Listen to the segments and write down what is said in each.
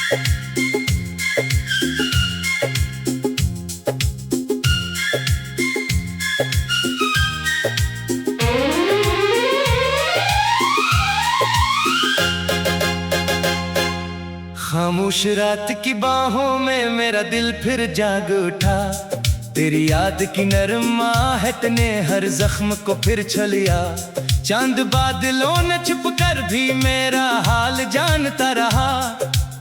खामोश रात की बाहों में मेरा दिल फिर जाग उठा। तेरी याद की नरम आहट ने हर जख्म को फिर छलिया। चांद बादलों ने छुप कर भी मेरा हाल जानता रहा।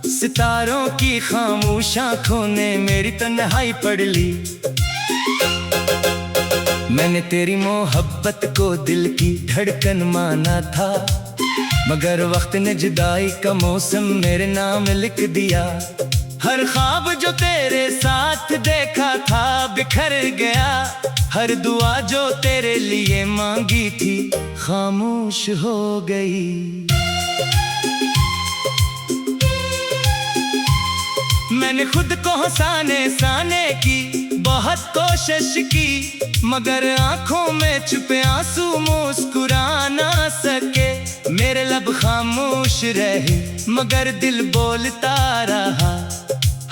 सितारों की खामोश आंखों ने मेरी तन्हाई पढ़ ली। मैंने तेरी मोहब्बत को दिल की धड़कन माना था, मगर वक्त ने जुदाई का मौसम मेरे नाम लिख दिया। हर ख्वाब जो तेरे साथ देखा था बिखर गया। हर दुआ जो तेरे लिए मांगी थी खामोश हो गई। मैंने खुद को हंसाने की बहुत कोशिश की, मगर आंखों में छुपे आंसू मुस्कुरा ना सके। मेरे लब खामोश रहे मगर दिल बोलता रहा।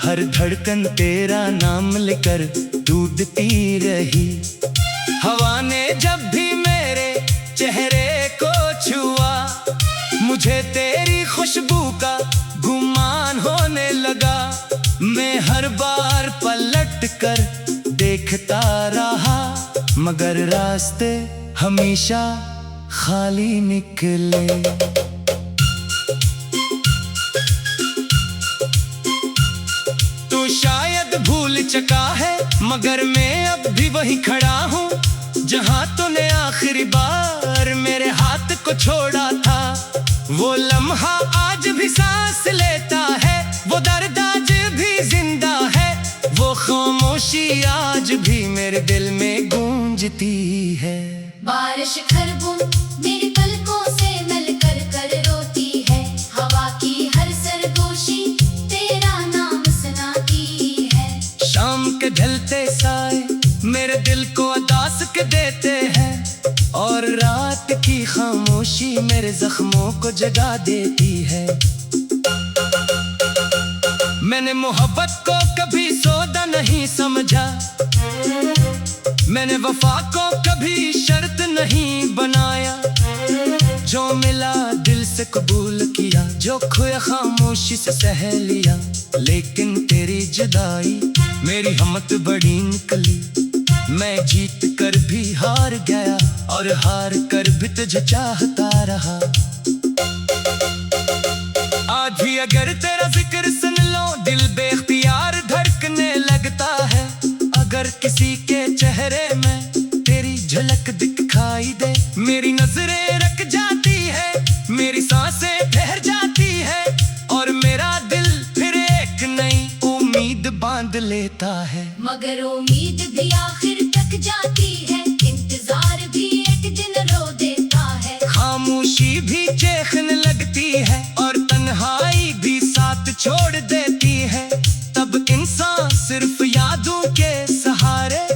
हर धड़कन तेरा नाम लेकर दूधती रही। हवा ने जब भी मेरे चेहरे को छुआ, मुझे तेरी खुशबू का गुमान होने लगा। मैं हर बार पलट कर देखता रहा, मगर रास्ते हमेशा खाली निकले। तू शायद भूल चुका है, मगर मैं अब भी वहीं खड़ा हूँ जहाँ तूने आखिरी बार मेरे हाथ को छोड़ा था। वो लम्हा आज भी सांस लेता है, वो दर्द आज भी जिंदा है। वो खामोशी आज भी मेरे दिल में गूंजती है। बारिश खरबूं मेरी पलकों से मिल कर कर रोती है। हवा की हर सरगोशी तेरा नाम सुनाती है। शाम के ढलते साए मेरे दिल को उदास के देते हैं, और रात की खामोशी मेरे जख्मों को जगा देती है। मैंने मोहब्बत को कभी सौदा नहीं समझा, मैंने वफा को कभी शर्त नहीं बनाया। जो मिला दिल से कबूल किया, जो खोया खामोशी से सह लिया। लेकिन तेरी जुदाई मेरी हिम्मत बड़ी निकली। मैं जीत कर भी हार गया, और हार कर भी तुझे चाहता रहा। आज भी अगर तेरा जिक्र सुन लो दिल बेख्तियार धड़कने लगता है। अगर किसी के चेहरे में तेरी झलक दिखाई दे, मेरी नजरें रख जाती है, मेरी सांसें ठहर जाती है, और मेरा दिल फिर एक नई उम्मीद बांध लेता है। मगर उम्मीद भी आखिर तक जाती है, इंतजार भी एक दिन रो देता है। खामोशी भी चेखने लगती है, और तन्हाई भी साथ छोड़ देती है। तब इंसान सिर्फ यादों के सहारे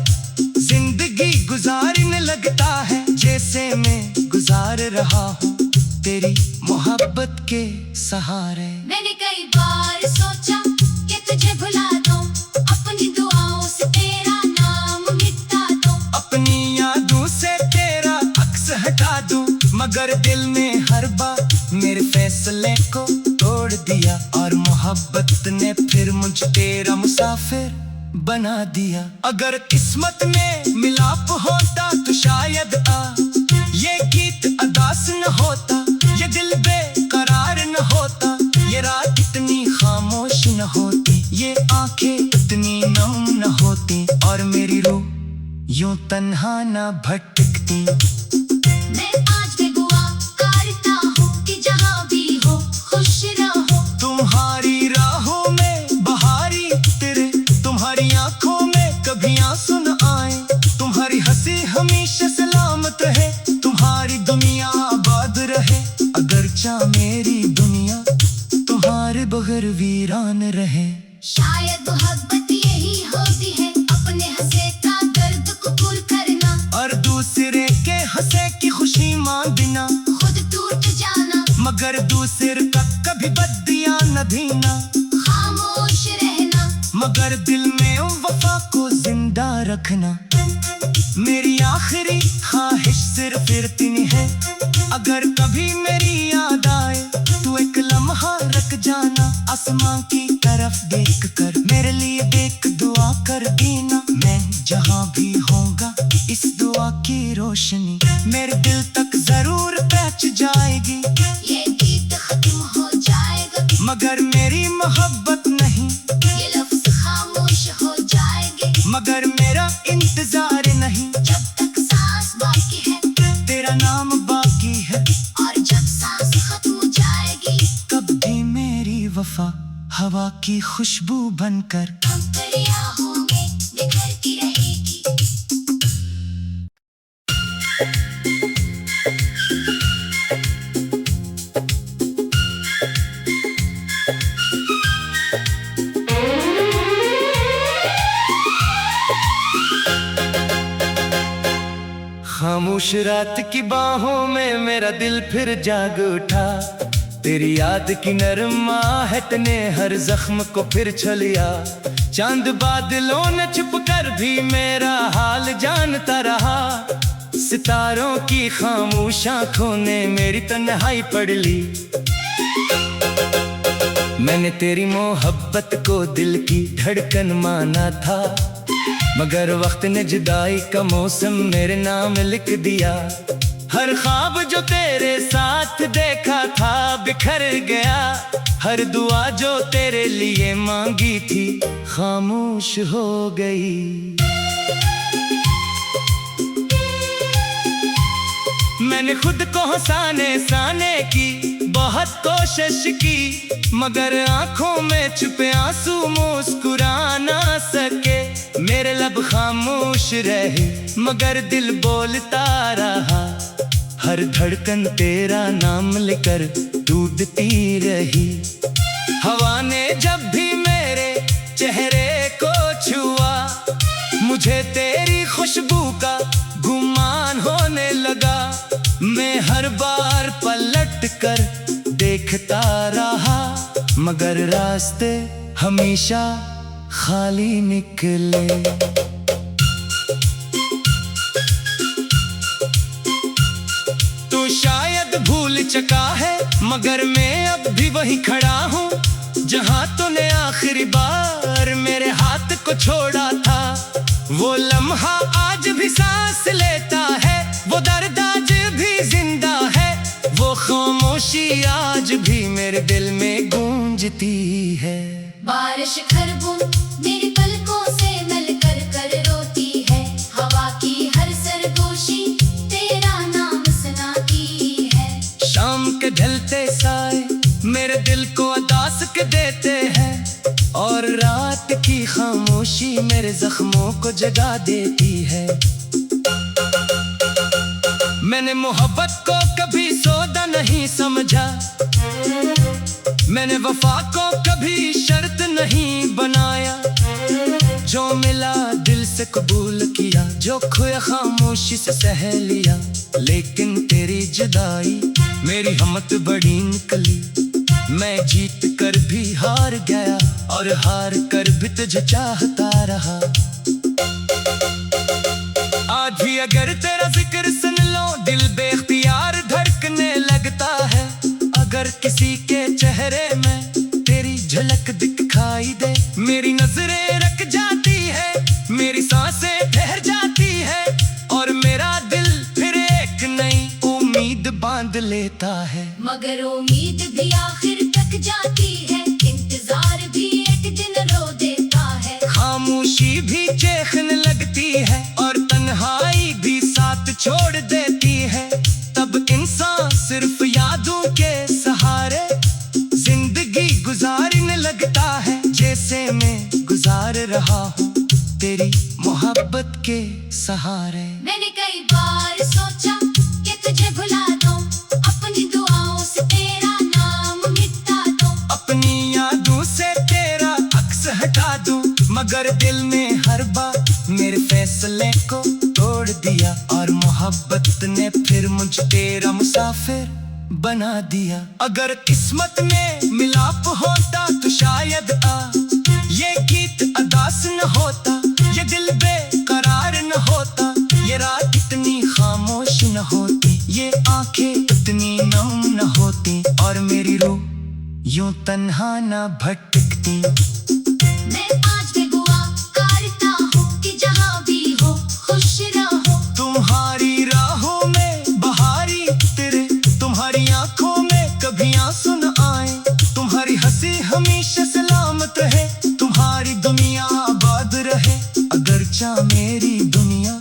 जिंदगी गुजारने लगता है, जैसे मैं गुजार रहा हूँ तेरी मोहब्बत के सहारे। मैंने कई बार सोचा कि तुझे भुला दूं, अपनी दुआओं से तेरा नाम मिटा दूं, अपनी यादों से तेरा अक्स हटा दूं, मगर दिल ने हर बार मेरे फैसले को तोड़ दिया। और मोहब्बत ने फिर मुझे तेरा मुसाफिर बना दिया। अगर किस्मत में मिलाप होता तो शायद ये गीत अदास न होता, ये दिल बेकरार न होता, ये रात इतनी खामोश न होती, ये आंखें इतनी नम न होती, और मेरी रूह यूं तन्हा न भटकती। मैं आज भी दुआ करता हूँ कि जहाँ भी हो खुश रहो। तुम्हारी राहों में बहारी तेरे, तुम्हारी आंखों में कभी आंसू न आए, तुम्हारी हंसी हमेशा सलामत रहे, तुम्हारी दुनिया आबाद रहे। अगर चाह मेरी दुनिया तुम्हारे बगैर वीरान रहे। शायद मोहब्बत यही होती है, अपने हंसे का दर्द कबूल करना, और दूसरे के हंसे की खुशी मान देना। खुद टूट जाना, मगर दूसरे का कभी बदिया न देना। मगर दिल में वफा को जिंदा रखना मेरी आखिरी ख्वाहिश सिर्फ इतनी है। अगर कभी मेरी याद आए तो एक लम्हा रख जाना, आसमां की तरफ देख कर मेरे लिए देख दुआ कर देना। मैं जहां भी होऊंगा इस दुआ की रोशनी मेरे दिल तक जरूर पहुंच जाएगी। ये गीत खत्म हो जाएगा मगर मेरी मोहब्बत नहीं, ये लफ्ज खामोश हो जाएंगे मगर मेरा इंतजार नहीं। जब तक सांस बाकी है तेरा नाम बाकी है, और जब सांस खत्म हो जाएगी कभी मेरी वफा हवा की खुशबू बनकर हम दरिया होंगे बिखरती रहेगी। खामोश रात की बाहों में मेरा दिल फिर जाग उठा। तेरी याद की नरम आहट ने हर जख्म को फिर छलिया। चांद बादलों ने छुप कर भी मेरा हाल जानता रहा। सितारों की खामोश आंखों ने मेरी तन्हाई पढ़ ली। मैंने तेरी मोहब्बत को दिल की धड़कन माना था, मगर वक्त ने जुदाई का मौसम मेरे नाम लिख दिया। हर ख्वाब जो तेरे साथ देखा था बिखर गया। हर दुआ जो तेरे लिए मांगी थी खामोश हो गई। मैंने खुद को हंसाने की बहुत कोशिश की, मगर आंखों में छुपे आंसू मुस्कुरा ना सके। मेरे लब खामोश रहे मगर दिल बोलता रहा। हर धड़कन तेरा नाम लेकर टूटती रही। हवा ने जब भी मेरे चेहरे को छुआ, मुझे तेरी खुशबू का गुमान होने लगा। मैं हर बार पलट कर देखता रहा, मगर रास्ते हमेशा खाली निकले। तू शायद भूल चुका है मगर मैं अब भी वही खड़ा हूँ, जहाँ तूने आखिरी बार मेरे हाथ को छोड़ा था। वो लम्हा आज भी सांस लेता है, वो दर्द आज भी जिंदा है। वो खामोशी आज भी मेरे दिल में गूंजती है। बारिश खरबूं मेरी पलकों से मिल कर कर रोती है। हवा की हर सरगोशी तेरा नाम सुनाती है। शाम के ढलते साए मेरे दिल को उदास के देते हैं, और रात की खामोशी मेरे जख्मों को जगा देती है। मैंने मोहब्बत को कभी सौदा नहीं समझा, मैंने वफा को कभी शर्त नहीं बनाया। जो मिला दिल से कबूल किया, जो खोया खामोशी से सह लिया। लेकिन तेरी जुदाई मेरी हिम्मत बड़ी निकली। मैं जीत कर भी हार गया और हार कर भी तुझे चाहता रहा। आज भी अगर तेरा जिक्र सुन लो दिल बेख्तियार धड़कने लगता है। अगर किसी के चेहरे में तेरी झलक दिखाई दे, मेरी नजरें रख जाती है, मेरी सांसें ठहर जाती है, और मेरा दिल फिर एक नई उम्मीद बांध लेता है। मगर उम्मीद भी आखिर तक जाती है, इंतजार भी एक दिन रो देता है। खामोशी भी चेखने लगती है और तन्हाई भी साथ छोड़ देती है। तब इंसान सिर्फ यादों के सहारे जिंदगी गुजारने लगता है, जैसे मैं गुजार रहा हूँ तेरी मोहब्बत के सहारे। मैंने कई बार सोचा कि तुझे भुला दूं, अपनी दुआओं से तेरा नाम मिटा दूं, अपनी यादों से तेरा अक्स हटा दूं, मगर दिल ने हर बार मेरे फैसले को तोड़ दिया। और मोहब्बत ने फिर मुझे तेरा मुसाफिर बना दिया। अगर किस्मत में मिलाप होता तो शायद ये गीत तन्हा ना भटकती। मैं आज भी दुआ करता हूँ कि जहाँ भी हो खुश रहो। तुम्हारी राहों में बहारी तेरे, तुम्हारी आंखों में कभी आंसू न आए। तुम्हारी हंसी हमेशा सलामत रहे, तुम्हारी दुनिया आबाद रहे। अगरचा मेरी दुनिया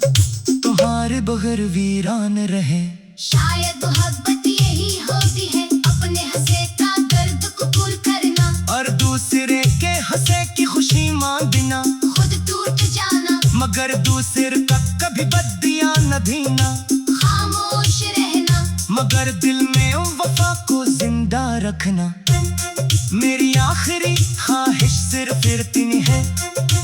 तुम्हारे बगैर वीरान रहे। शायद मोहब्बत यही होती है, अपने हंसे का दर्द कबूल करना और दूसरे के हंसे की खुशी मान देना। खुद टूट जाना मगर दूसरे का कभी बदिया न देना। खामोश रहना मगर दिल में वफा को जिंदा रखना। मेरी आखिरी ख्वाहिश सिर्फ इतनी है,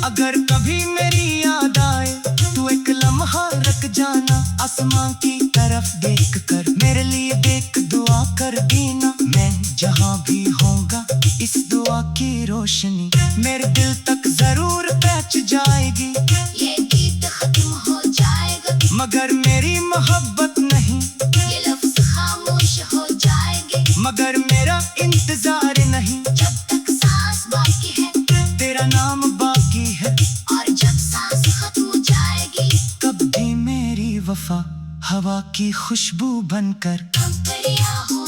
अगर कभी मेरी याद आए तू एक लम्हा रख जाना। आसमां की तरफ देख कर मेरे लिए देख दुआ कर देना। मैं जहाँ भी होऊंगा इस दुआ की रोशनी मेरे दिल तक जरूर पहुंच जाएगी। ये गीत खत्म हो जाएगा मगर मेरी मोहब्बत नहीं, ये लफ्ज खामोश हो जाएंगे मगर मेरा इंतजार नहीं। जब तक सांस बाकी है तेरा नाम बाकी है, और जब सांस खत्म हो जाएगी कब भी मेरी वफा हवा की खुशबू बनकर हम दरिया हो